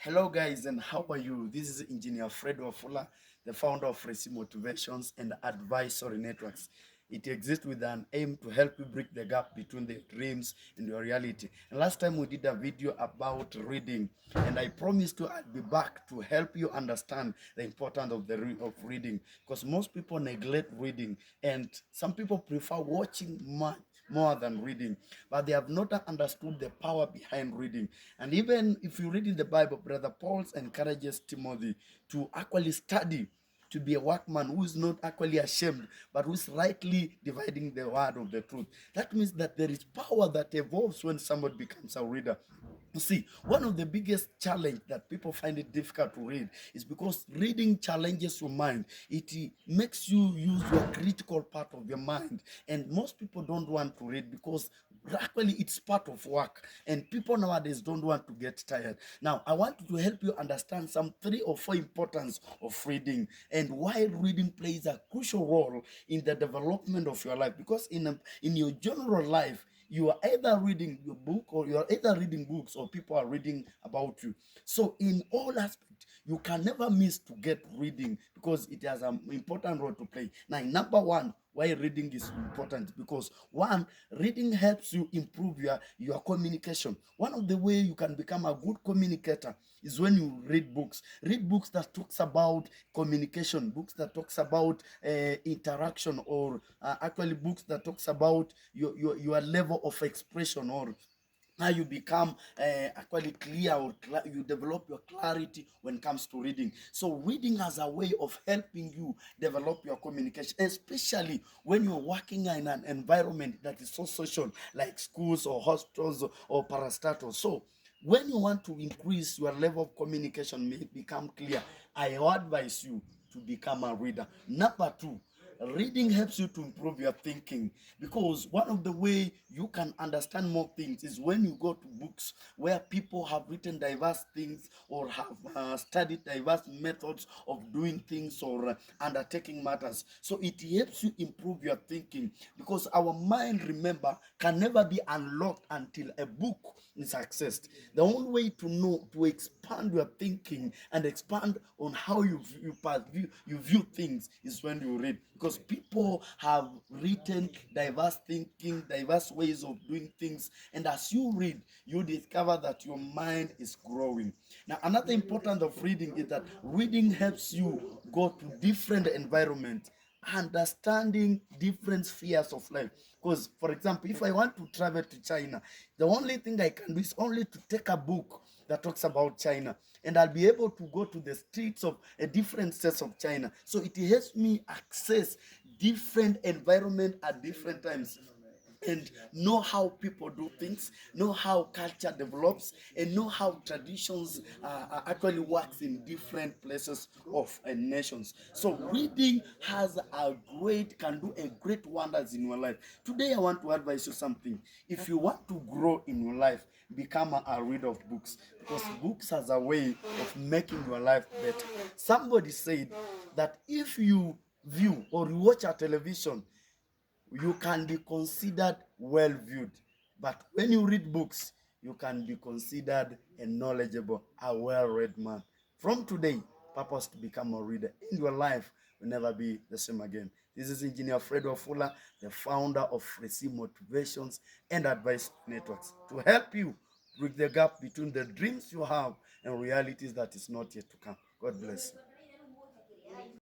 Hello, guys, and how are you? This is Engineer Fred Wafula, the founder of Resi Motivations and Advisory Networks. It exists with an aim to help you break the gap between the dreams and your reality. And last time we did a video about reading, and I promised you I'd be back to help you understand the importance of of reading, because most people neglect reading, and some people prefer watching much more than reading, but they have not understood the power behind reading. And even if you read in the Bible, Brother Paul encourages Timothy to actually study, to be a workman who is not actually ashamed, but who is rightly dividing the word of the truth. That means that there is power that evolves when somebody becomes a reader. You see, one of the biggest challenge that people find it difficult to read is because reading challenges your mind. It makes you use your critical part of your mind. And most people don't want to read because actually it's part of work. And people nowadays don't want to get tired. Now, I want to help you understand some 3 or 4 importance of reading and why reading plays a crucial role in the development of your life. Because in your general life, you are either reading your book or you are either reading books or people are reading about you. So in all aspects, you can never miss to get reading because it has an important role to play. Now, number one, why reading is important, because one, reading helps you improve your communication. One of the way you can become a good communicator is when you read books that talks about communication, books that talks about interaction, or actually books that talks about your level of expression, or how you become actually clear, or you develop your clarity when it comes to reading. So reading has a way of helping you develop your communication, especially when you're working in an environment that is so social, like schools or hospitals or parastatals. So when you want to increase your level of communication, may become clear, I advise you to become a reader. Number two, reading helps you to improve your thinking, because one of the way you can understand more things is when you go to books where people have written diverse things, or have studied diverse methods of doing things, or undertaking matters. So it helps you improve your thinking, because our mind, remember, can never be unlocked until a book is accessed. The only way to know, to expand your thinking and expand on how you view things, is when you read, because people have written diverse thinking, diverse ways of doing things, and as you read, you discover that your mind is growing. Now, another important of reading is that reading helps you go to different environments, understanding different spheres of life. Because, for example, if I want to travel to China, the only thing I can do is only to take a book that talks about China, and I'll be able to go to the streets of a different states of China. So it helps me access different environment at different times, and know how people do things, know how culture develops, and know how traditions actually works in different places of nations. So reading has a great, can do a great wonders in your life. Today I want to advise you something. If you want to grow in your life, become a reader of books, because books has a way of making your life better. Somebody said that if you view or you watch a television, you can be considered well viewed. But when you read books, you can be considered a knowledgeable, a well read man. From today, purpose to become a reader in your life will never be the same again. This is Engineer Fredo Fuller, the founder of Receive Motivations and Advice Networks, to help you bridge the gap between the dreams you have and realities that is not yet to come. God bless you.